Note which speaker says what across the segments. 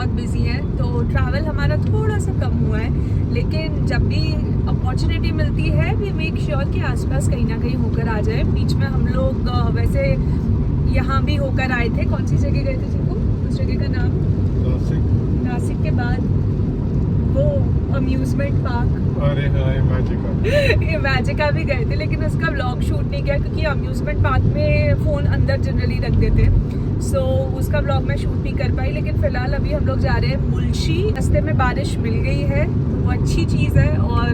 Speaker 1: बहुत बिजी हैं, तो ट्रैवल हमारा थोड़ा सा कम हुआ है। लेकिन जब भी अपॉर्चुनिटी मिलती है वी मेक श्योर कि आसपास कहीं ना कहीं होकर आ जाए। बीच में हम लोग वैसे यहाँ भी होकर आए थे। कौन सी जगह गए थे जिनको, उस जगह का नाम? नासिक के बाद वो अम्यूजमेंट पार्क,
Speaker 2: अरे हाँ, इमेजिका
Speaker 1: इमेजिका भी गए थे, लेकिन उसका व्लॉग शूट नहीं किया क्योंकि अम्यूजमेंट पार्क में फ़ोन अंदर जनरली रख देते हैं। सो उसका व्लॉग मैं शूट नहीं कर पाई। लेकिन फ़िलहाल अभी हम लोग जा रहे हैं मुल्शी। रास्ते में बारिश मिल गई है तो वो अच्छी चीज़ है। और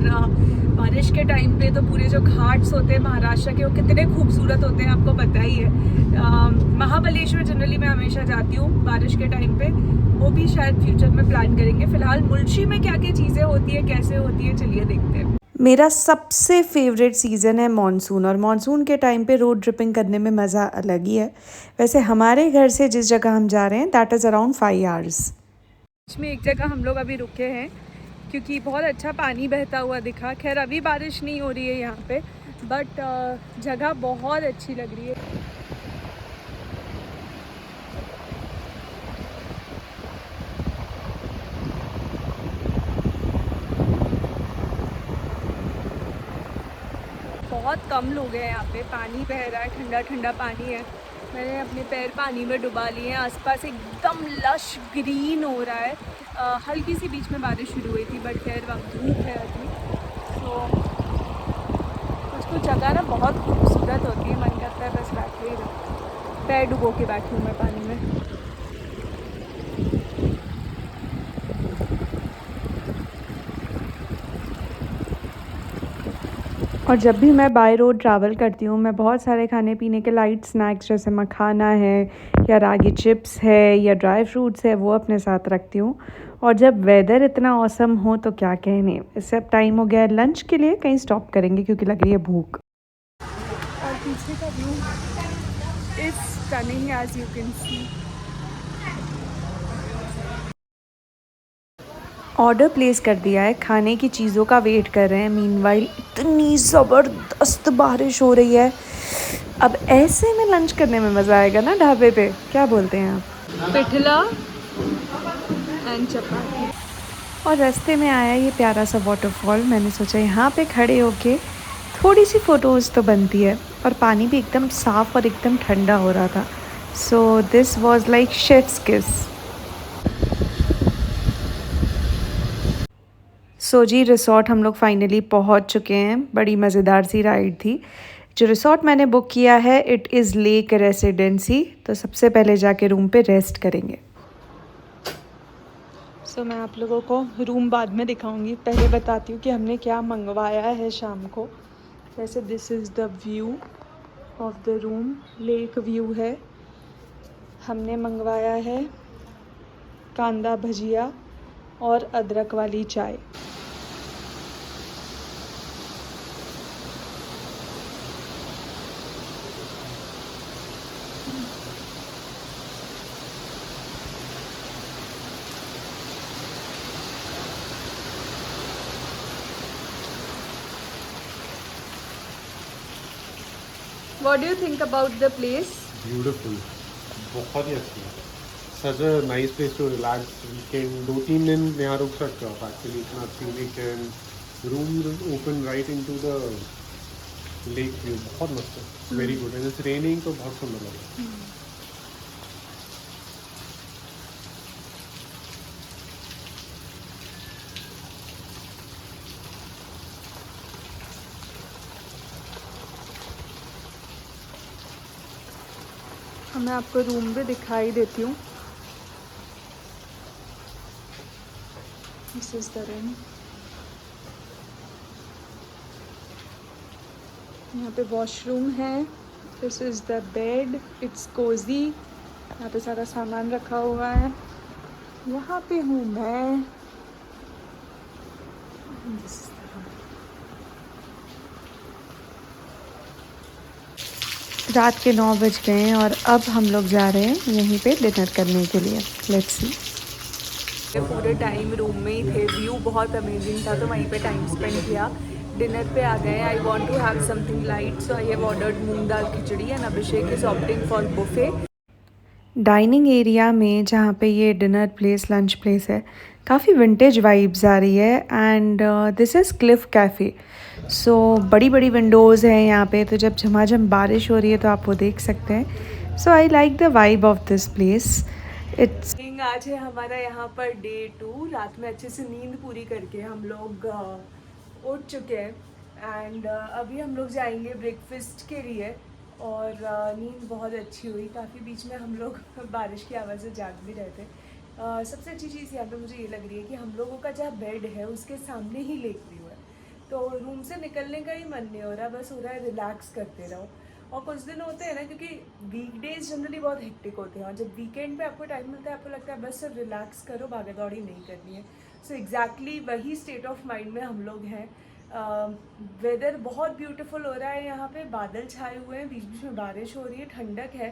Speaker 1: बारिश के टाइम पे तो पूरे जो घाट्स होते हैं महाराष्ट्र के वो कितने खूबसूरत होते हैं, आपको पता ही है। महाबलेश्वर जनरली मैं हमेशा जाती हूँ बारिश के टाइम पे, वो भी शायद फ्यूचर में प्लान करेंगे। फिलहाल मुल्शी में क्या क्या चीज़ें होती है, कैसे होती है, चलिए देखते हैं।
Speaker 3: मेरा सबसे फेवरेट सीज़न है मानसून, और मानसून के टाइम पे रोड ट्रिपिंग करने में मज़ा अलग ही है। वैसे हमारे घर से जिस जगह हम जा रहे हैं दैट इज़ अराउंड 5 आवर्स।
Speaker 1: इसमें एक जगह हम लोग अभी रुके हैं क्योंकि बहुत अच्छा पानी बहता हुआ दिखा। खैर अभी बारिश नहीं हो रही है यहाँ पे, बट जगह बहुत अच्छी लग रही है। बहुत कम लोग हैं यहाँ पे। पानी बह रहा है, ठंडा ठंडा पानी है। मैंने अपने पैर पानी में डुबा लिए हैं। आसपास एकदम लश ग्रीन हो रहा है। हल्की सी बीच में बारिश शुरू हुई थी, बट खैर वहाँ धूप है अभी। तो कुछ कुछ जगह ना बहुत खूबसूरत होती है, मन करता है बस बैठे ही रहो। पैर डुबो के बैठी हूँ मैं पानी में।
Speaker 3: और जब भी मैं बाय रोड ट्रैवल करती हूँ मैं बहुत सारे खाने पीने के लाइट स्नैक्स जैसे मखाना है या रागी चिप्स है या ड्राई फ्रूट्स है वो अपने साथ रखती हूँ। और जब वेदर इतना औसम हो तो क्या कहने, इससे अब टाइम हो गया है लंच के लिए, कहीं स्टॉप करेंगे क्योंकि लग रही है भूख।
Speaker 1: और पीछे का view is stunning as you can see.
Speaker 3: Order place कर दिया है, खाने की चीज़ों का वेट कर रहे हैं। मीनवाइल इतनी ज़बरदस्त बारिश हो रही है। अब ऐसे में लंच करने में मज़ा आएगा ना ढाबे पे, क्या बोलते हैं आप?
Speaker 1: पिठला एंड चपाती।
Speaker 3: और रास्ते में आया ये प्यारा सा वाटरफॉल। मैंने सोचा यहाँ पे खड़े होके थोड़ी सी फ़ोटोज़ तो बनती है। और पानी भी एकदम साफ़ और एकदम ठंडा हो रहा था। So this was like chefs किस। सोजी रिसॉर्ट हम लोग फाइनली पहुँच चुके हैं। बड़ी मज़ेदार सी राइड थी। जो रिसॉर्ट मैंने बुक किया है इट इज़ लेक रेसिडेंसी। तो सबसे पहले जाके रूम पे रेस्ट करेंगे।
Speaker 1: सो मैं आप लोगों को रूम बाद में दिखाऊंगी, पहले बताती हूँ कि हमने क्या मंगवाया है शाम को। वैसे this is the view of the room, lake view है। हमने मंगवाया है कांदा भजिया और अदरक वाली चाय। What do you think about the place?
Speaker 2: Beautiful, बहुत ही अच्छी है। Such a nice place to relax. Weekend 2-3 दिन यहाँ रुक सकते हो एक्चुअली। इतना अच्छी weekend room open right into the lake view, बहुत मस्त है। Very good. And it's raining तो बहुत सुंदर लग रहा है।
Speaker 1: मैं आपको रूम भी दिखाई देती हूँ। This is the room. यहाँ पे वॉशरूम है। This is the bed, it's cosy. यहाँ पे सारा सामान रखा हुआ है। यहाँ पे हूँ मैं।
Speaker 3: रात के 9 बज गए हैं और अब हम लोग जा रहे हैं यहीं पे डिनर करने के लिए। Let's see.
Speaker 1: पूरे टाइम रूम में ही थे। व्यू बहुत अमेजिंग था तो वहीं पे टाइम स्पेंड किया। डिनर पे आ गए। I want to have something light, so I have ordered moong dal khichdi and Abhishek is opting for buffet.
Speaker 3: Dining area में जहाँ पे ये डिनर प्लेस लंच प्लेस है, काफ़ी विंटेज वाइब्स आ रही है। And this is cliff cafe. So बड़ी बड़ी विंडोज़ हैं यहाँ पे, तो जब झमाझम बारिश हो रही है तो आप वो देख सकते हैं। So I like the vibe of this place. It's
Speaker 1: आज है हमारा यहाँ पर डे 2। रात में अच्छे से नींद पूरी करके हम लोग उठ चुके हैं। एंड अभी हम लोग जाएंगे ब्रेकफास्ट के लिए। और नींद बहुत अच्छी हुई। काफ़ी बीच में हम लोग बारिश की आवाज़ से जाग भी रहे थे। सबसे अच्छी चीज़ यहाँ पे मुझे ये लग रही है कि हम लोगों का जहाँ बेड है उसके सामने ही लेक व्यू है, तो रूम से निकलने का ही मन नहीं हो रहा, बस हो रहा है रिलैक्स करते रहो। और कुछ दिन होते हैं ना, क्योंकि वीकडेज जनरली बहुत हेक्टिक होते हैं, और जब वीकेंड पे आपको टाइम मिलता है आपको लगता है बस सिर्फ रिलैक्स करो, भागा दौड़ी नहीं करनी है। सो एग्जैक्टली वही स्टेट ऑफ माइंड में हम लोग हैं। वेदर बहुत ब्यूटीफुल हो रहा है यहाँ पे, बादल छाए हुए हैं, बीच बीच में बारिश हो रही है, ठंडक है।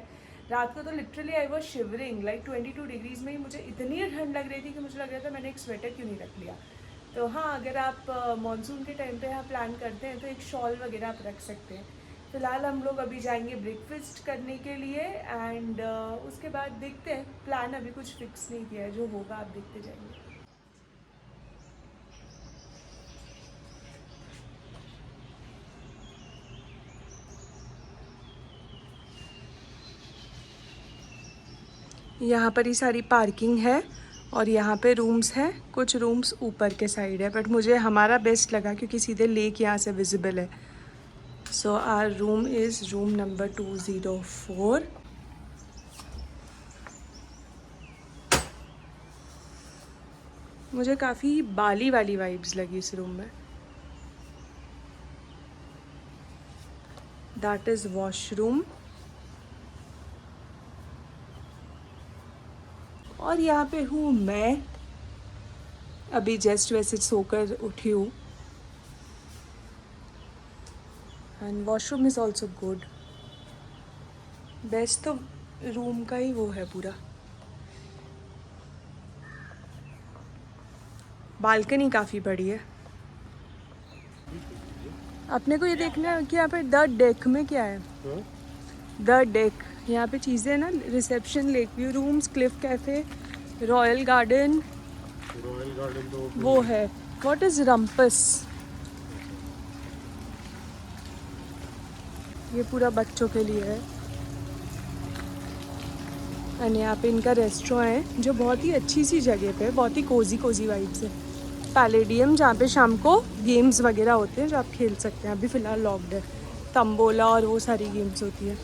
Speaker 1: रात को तो literally I was shivering, like 22 degrees में ही मुझे इतनी ठंड लग रही थी कि मुझे लग रहा था मैंने एक स्वेटर क्यों नहीं रख लिया। तो हाँ, अगर आप मानसून के टाइम पे यहाँ प्लान करते हैं तो एक शॉल वगैरह आप रख सकते हैं। फ़िलहाल हम लोग अभी जाएंगे ब्रेकफास्ट करने के लिए। एंड उसके बाद देखते हैं, प्लान अभी कुछ फिक्स नहीं किया है, जो होगा आप देखते जाएंगे। यहाँ पर ही सारी पार्किंग है और यहाँ पे रूम्स हैं, कुछ रूम्स ऊपर के साइड है, बट मुझे हमारा बेस्ट लगा क्योंकि सीधे लेक यहाँ से विजिबल है। So our room is room number 204। मुझे काफ़ी बाली वाली वाइब्स लगी इस रूम में। That is washroom. और यहाँ पे हूँ मैं, अभी जस्ट वैसे सोकर उठी हूँ। And washroom is also good. Best तो रूम का ही वो है पूरा। बालकनी काफ़ी बड़ी है। अपने को ये देखना है कि यहाँ पे द डेक में क्या है। द डेक, यहाँ पे चीज़ें ना, reception, lake view rooms, cliff cafe, royal garden
Speaker 2: तो
Speaker 1: वो है। What is rumpus? ये पूरा बच्चों के लिए है। एंड यहाँ पे इनका रेस्टोरेंट है जो बहुत ही अच्छी सी जगह पे है, बहुत ही कोजी वाइब्स है। पैलेडियम, जहाँ पे शाम को गेम्स वगैरह होते हैं जो आप खेल सकते हैं। अभी फ़िलहाल लॉक्ड है। तंबोला और वो सारी गेम्स होती है।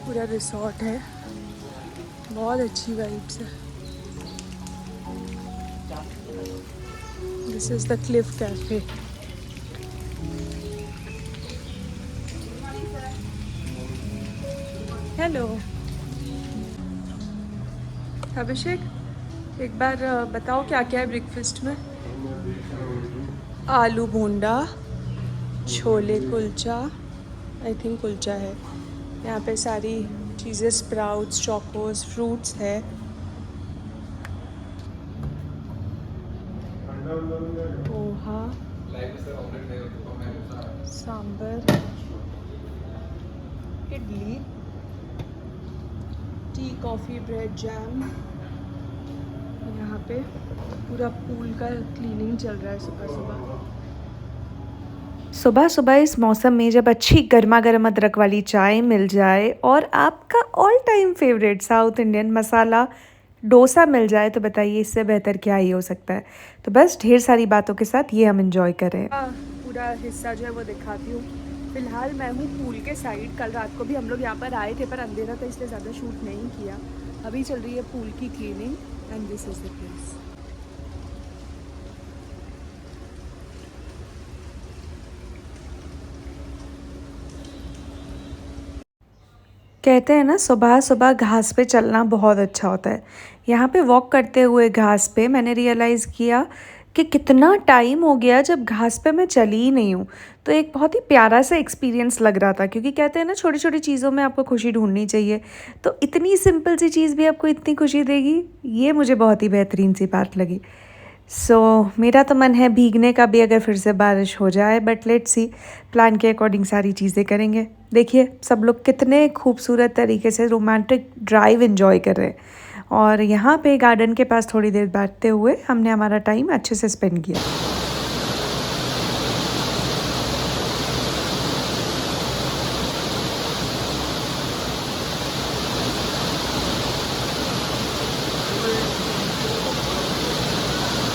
Speaker 1: पूरा रिसोर्ट है, बहुत अच्छी वाइब्स है। This is the cliff cafe. Hello Abhishek, एक बार बताओ क्या क्या है ब्रेकफास्ट में? आलू भोंडा, छोले कुलचा, आई थिंक कुलचा है। यहाँ पे सारी चीज़ें, स्प्राउट्स, चोकोस, फ्रूट्स है। Poha, sambar, idli, tea, coffee, bread, jam. यहाँ पे पूरा पूल का क्लीनिंग चल रहा है सुबह सुबह इस मौसम में जब अच्छी गर्मा गर्म अदरक वाली चाय मिल जाए और आपका all time favourite south Indian masala dosa मिल जाए, तो बताइए इससे बेहतर क्या ही हो सकता है। तो बस ढेर सारी बातों के साथ ये हम एंजॉय करें। पूरा हिस्सा जो है वो दिखाती हूँ। फिलहाल मैं हूँ पूल के साइड। कल रात को भी हम लोग यहाँ पर आए थे पर अंधेरा था इसलिए ज़्यादा शूट नहीं किया। अभी चल रही है पूल की cleaning and this is the place. कहते हैं ना, सुबह सुबह घास पे चलना बहुत अच्छा होता है। यहाँ पे वॉक करते हुए घास पे मैंने रियलाइज़ किया कि कितना टाइम हो गया जब घास पे मैं चली ही नहीं हूँ। तो एक बहुत ही प्यारा सा एक्सपीरियंस लग रहा था, क्योंकि कहते हैं ना, छोटी छोटी चीज़ों में आपको खुशी ढूंढनी चाहिए। तो इतनी सिंपल सी चीज़ भी आपको इतनी खुशी देगी, ये मुझे बहुत ही बेहतरीन सी बात लगी।
Speaker 3: सो मेरा तो मन है भीगने का भी अगर फिर से बारिश हो जाए, बट लेट्स सी, प्लान के अकॉर्डिंग सारी चीज़ें करेंगे। देखिए सब लोग कितने खूबसूरत तरीके से रोमांटिक ड्राइव एंजॉय कर रहे हैं और यहाँ पे गार्डन के पास थोड़ी देर बैठते हुए हमने हमारा टाइम अच्छे से स्पेंड किया।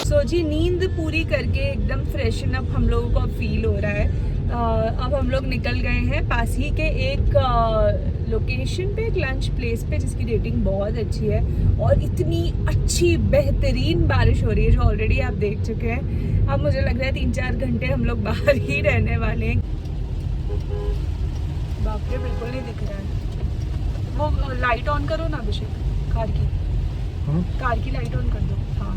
Speaker 1: सो जी नींद पूरी करके एकदम फ्रेशन अप हम लोगों को अब फील हो रहा है। अब हम लोग निकल गए हैं पास ही के एक लोकेशन पे, एक लंच प्लेस पे जिसकी रेटिंग बहुत अच्छी है और इतनी अच्छी बेहतरीन बारिश हो रही है जो ऑलरेडी आप देख चुके हैं। अब मुझे लग रहा है 3-4 घंटे हम लोग बाहर ही रहने वाले हैं। बाप रे बिल्कुल नहीं दिख रहा है। वो लाइट ऑन करो ना अभिषेक, कार की लाइट ऑन कर दो। हाँ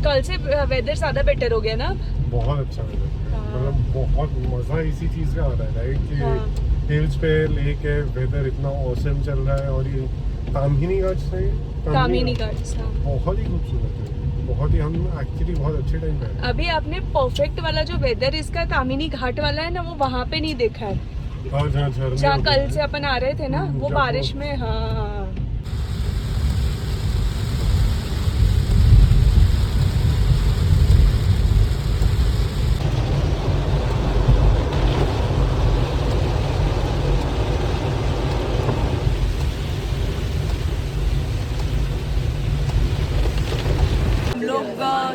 Speaker 1: कल से वेदर ज़्यादा बेटर हो गया ना।
Speaker 2: बहुत अच्छा वेदर, मतलब बहुत मज़ा इसी चीज़ का आ रहा है राइट कि
Speaker 1: हाँ।
Speaker 2: हिल्स पे लेक है, वेदर इतना ऑसम चल रहा है और ये कामहिनी घाट से
Speaker 1: कामिनी घाट्स
Speaker 2: बहुत ही खूबसूरत है, बहुत ही, हम एक्चुअली बहुत अच्छे टाइम पे आए।
Speaker 1: अभी आपने परफेक्ट वाला जो वेदर इसका कामिनी घाट वाला है ना, वो वहाँ पे नहीं देखा है
Speaker 2: हाँ जहाँ झरने
Speaker 1: जहाँ
Speaker 2: होते
Speaker 1: कल
Speaker 2: हैं।
Speaker 1: से अपन आ रहे थे ना, वो
Speaker 2: जहाँ
Speaker 1: बारिश में। हाँ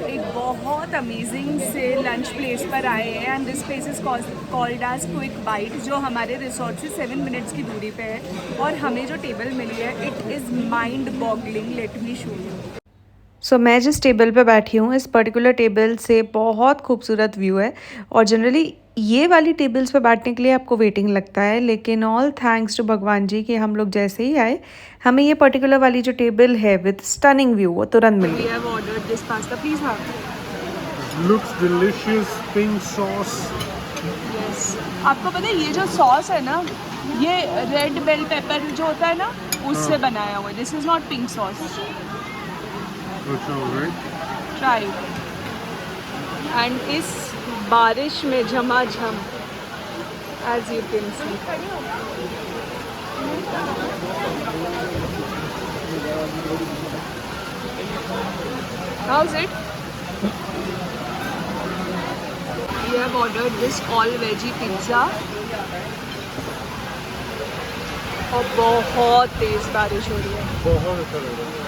Speaker 1: एक बहुत अमेजिंग से लंच प्लेस पर आए हैं and this place is called as quick bite, जो हमारे रिसोर्ट से 7 मिनट्स की दूरी पे है। और हमें जो टेबल मिली है it is mind boggling, let me show you.
Speaker 3: So मैं जिस टेबल पे बैठी हूँ, इस पर्टिकुलर टेबल से बहुत खूबसूरत व्यू है और जनरली ये वाली टेबल्स पे बैठने के लिए आपको वेटिंग लगता है, लेकिन ऑल थैंक्स टू भगवान जी कि हम लोग जैसे ही आए हमें ये पर्टिकुलर वाली जो टेबल है विद स्टनिंग व्यू वो तुरंत मिल
Speaker 1: वी
Speaker 3: गई।
Speaker 1: Have ordered this pasta, please have.
Speaker 2: Looks delicious, pink sauce.
Speaker 1: Yes, आपको पता है ये जो सॉस है ना, ये रेड बेल पेपर जो होता है ना उससे बनाया हुआ है। This is not pink sauce.
Speaker 2: अच्छा राइट।
Speaker 1: ट्राई। एंड इस बारिश में झमाझम, as you can see. How is it? We have ordered this all veggie pizza और बहुत तेज बारिश हो रही है।
Speaker 2: बहुत अच्छा लग रहा है।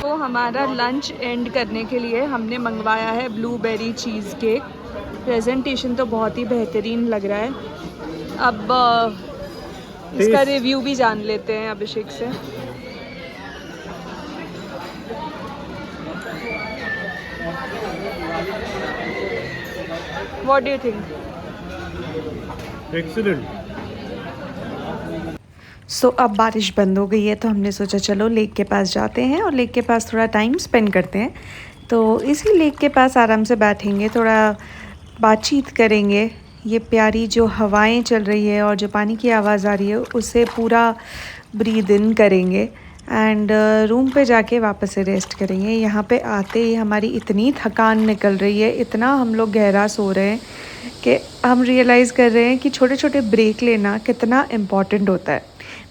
Speaker 1: तो हमारा लंच एंड करने के लिए हमने मंगवाया है ब्लूबेरी चीज़ केक। प्रेजेंटेशन तो बहुत ही बेहतरीन लग रहा है। अब इसका रिव्यू भी जान लेते हैं अभिषेक से। What do you think?
Speaker 2: Excellent.
Speaker 3: So अब बारिश बंद हो गई है तो हमने सोचा चलो लेक के पास जाते हैं और लेक के पास थोड़ा टाइम स्पेंड करते हैं। तो इसी लेक के पास आराम से बैठेंगे, थोड़ा बातचीत करेंगे। ये प्यारी जो हवाएं चल रही है और जो पानी की आवाज़ आ रही है उसे पूरा ब्रीद इन करेंगे एंड रूम पे जाके वापस से रेस्ट करेंगे। यहाँ पे आते ही हमारी इतनी थकान निकल रही है, इतना हम लोग गहरा सो रहे हैं कि हम रियलाइज़ कर रहे हैं कि छोटे छोटे ब्रेक लेना कितना इम्पॉर्टेंट होता है।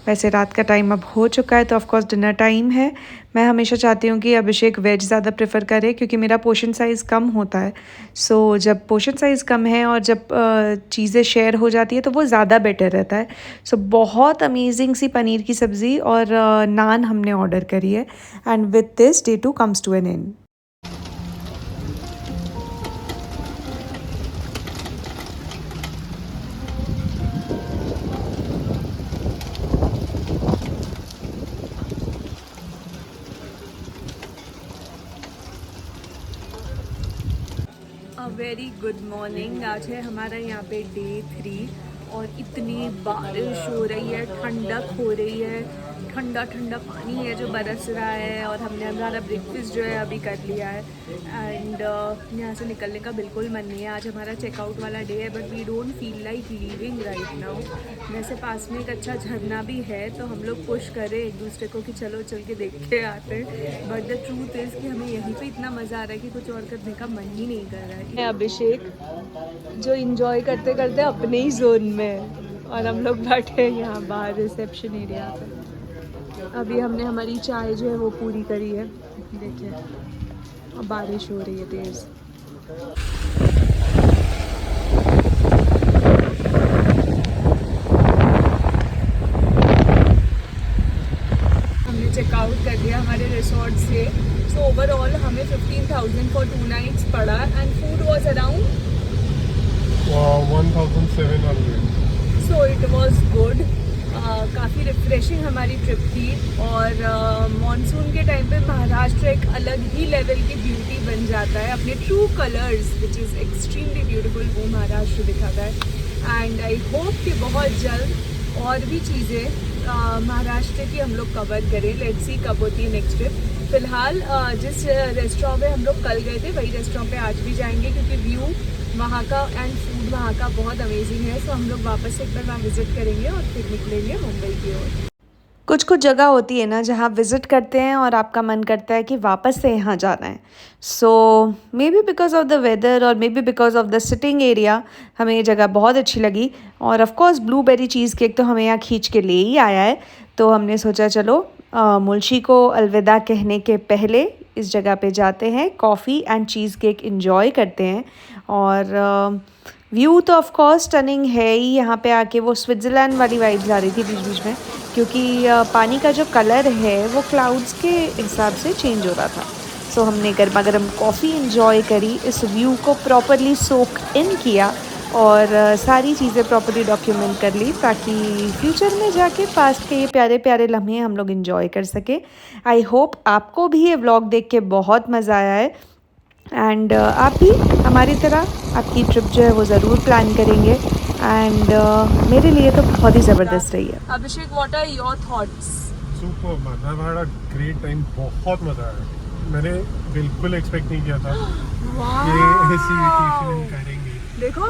Speaker 3: वैसे रात का टाइम अब हो चुका है तो ऑफकोर्स डिनर टाइम है। मैं हमेशा चाहती हूँ कि अभिषेक वेज ज़्यादा प्रेफर करे क्योंकि मेरा पोर्शन साइज़ कम होता है। सो जब पोर्शन साइज़ कम है और जब चीज़ें शेयर हो जाती है तो वो ज़्यादा बेटर रहता है। सो बहुत अमेजिंग सी पनीर की सब्ज़ी और नान हमने ऑर्डर करी है and with this day 2 comes to an end.
Speaker 1: A very good morning. आज है हमारा यहाँ पे डे 3 और इतनी बारिश हो रही है, ठंडक हो रही है। ठंडा ठंडा पानी है जो बरस रहा है, और हमने हमारा ब्रेकफास्ट जो है अभी कर लिया है। एंड यहाँ से निकलने का बिल्कुल मन नहीं है। आज हमारा चेकआउट वाला डे है, but we don't feel like leaving right now. वैसे पास में एक अच्छा झरना भी है, तो हम लोग पुश करें एक दूसरे को कि चलो चल के देख के आते हैं। बट द ट्रूथ इज़ कि हमें यहीं पे इतना मज़ा आ रहा है कि कुछ और करने का मन ही नहीं कर रहा है। अभिषेक जो इंजॉय करते करते अपने ही जोन में, और हम लोग बैठे हैं यहाँ बाहर रिसेप्शन एरिया पे। अभी हमने हमारी चाय जो है वो पूरी करी है, देखिए, और बारिश हो रही है तेज़। हमने चेकआउट कर दिया हमारे रिसोर्ट से। सो ओवरऑल हमें 15,000 फॉर 2 नाइट्स पड़ा, and food was around
Speaker 2: 1700।
Speaker 1: So it was good. काफ़ी रिफ्रेशिंग हमारी ट्रिप थी, और मॉनसून के टाइम पे महाराष्ट्र एक अलग ही लेवल की ब्यूटी बन जाता है। अपने true colours which is extremely beautiful वो महाराष्ट्र दिखाता है। एंड आई होप कि बहुत जल्द और भी चीज़ें महाराष्ट्र की हम लोग कवर करें। लेट्स सी कब होती है नेक्स्ट ट्रिप। फिलहाल जिस रेस्टोरेंट में हम लोग कल गए थे वही रेस्टोरेंट पे आज भी जाएंगे, क्योंकि व्यू वहाँ का एंड फूड वहाँ का बहुत अमेजिंग है। सो हम लोग वापस से एक बार वहाँ विज़िट करेंगे और फिर निकलेंगे मुंबई की ओर।
Speaker 3: कुछ कुछ जगह होती है ना जहाँ विज़िट करते हैं और आपका मन करता है कि वापस से यहाँ जाना है। So maybe because of the weather और maybe because of the sitting area हमें ये जगह बहुत अच्छी लगी। और of course blueberry cheese cake तो हमें यहाँ खींच के ले ही आया है, तो हमने सोचा चलो मुल्शी को अलविदा कहने के पहले इस जगह पे जाते हैं, coffee and cheese cake enjoy करते हैं। और व्यू तो ऑफ कोर्स स्टनिंग है ही। यहाँ पे आके वो स्विट्ज़रलैंड वाली वाइब्स आ रही थी बीच बीच में, क्योंकि पानी का जो कलर है वो क्लाउड्स के हिसाब से चेंज हो रहा था। सो हमने गर्मा गर्म कॉफ़ी इंजॉय करी, इस व्यू को प्रॉपरली सोक इन किया, और सारी चीज़ें प्रॉपरली डॉक्यूमेंट कर ली, ताकि फ्यूचर में जाके पास्ट के ये प्यारे प्यारे लम्हे हम लोग इंजॉय कर सके। आई होप आपको भी ये व्लॉग देख के बहुत मज़ा आया है, एंड आप भी हमारी तरह आपकी ट्रिप जो है वो ज़रूर प्लान करेंगे। एंड मेरे लिए तो बहुत ही ज़बरदस्त रही है।
Speaker 1: Abhishek, what are your thoughts?
Speaker 2: Super man, I had a great time, बहुत मज़ा आया। मैंने बिल्कुल एक्सपेक्ट नहीं किया था कि ऐसी वेकेशन करेंगे।
Speaker 1: देखो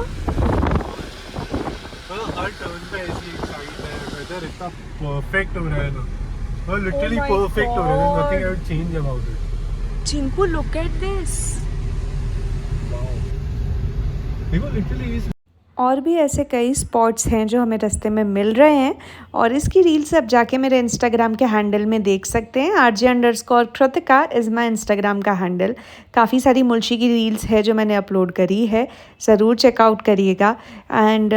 Speaker 2: हर टर्न पे ऐसी एक्साइट है, वेदर इतना परफेक्ट हो रहा है ना, और लिटरली
Speaker 1: Oh my
Speaker 2: परफेक्ट हो रहा है,
Speaker 1: God.
Speaker 2: Nothing I would change about it.
Speaker 1: Chinku, look at this.
Speaker 2: देखो लिटरली इस
Speaker 3: और भी ऐसे कई स्पॉट्स हैं जो हमें रास्ते में मिल रहे हैं, और इसकी रील्स आप जाके मेरे इंस्टाग्राम के हैंडल में देख सकते हैं। RJ_Kritika इज़ माई इंस्टाग्राम का हैंडल। काफ़ी सारी मुल्शी की रील्स है जो मैंने अपलोड करी है, ज़रूर चेकआउट करिएगा। And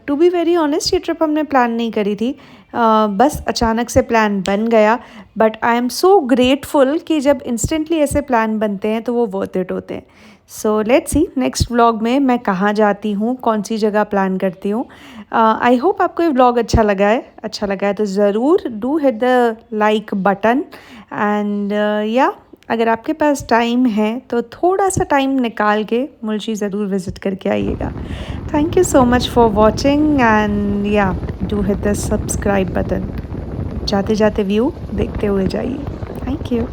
Speaker 3: to be very honest, ये ट्रिप हमने प्लान नहीं करी थी, बस अचानक से प्लान बन गया। But I am so grateful कि जब इंस्टेंटली ऐसे प्लान बनते हैं तो वो वर्थ इट होते हैं। So let's see next vlog में मैं कहाँ जाती हूँ, कौन सी जगह प्लान करती हूँ। आई होप आपको ये व्लॉग अच्छा लगा है तो ज़रूर do hit the like button. And या अगर आपके पास टाइम है तो थोड़ा सा टाइम निकाल के मुल्शी ज़रूर विज़िट करके आइएगा। Thank you so much for watching, and yeah do hit the subscribe button. जाते जाते व्यू देखते हुए जाइए। Thank you.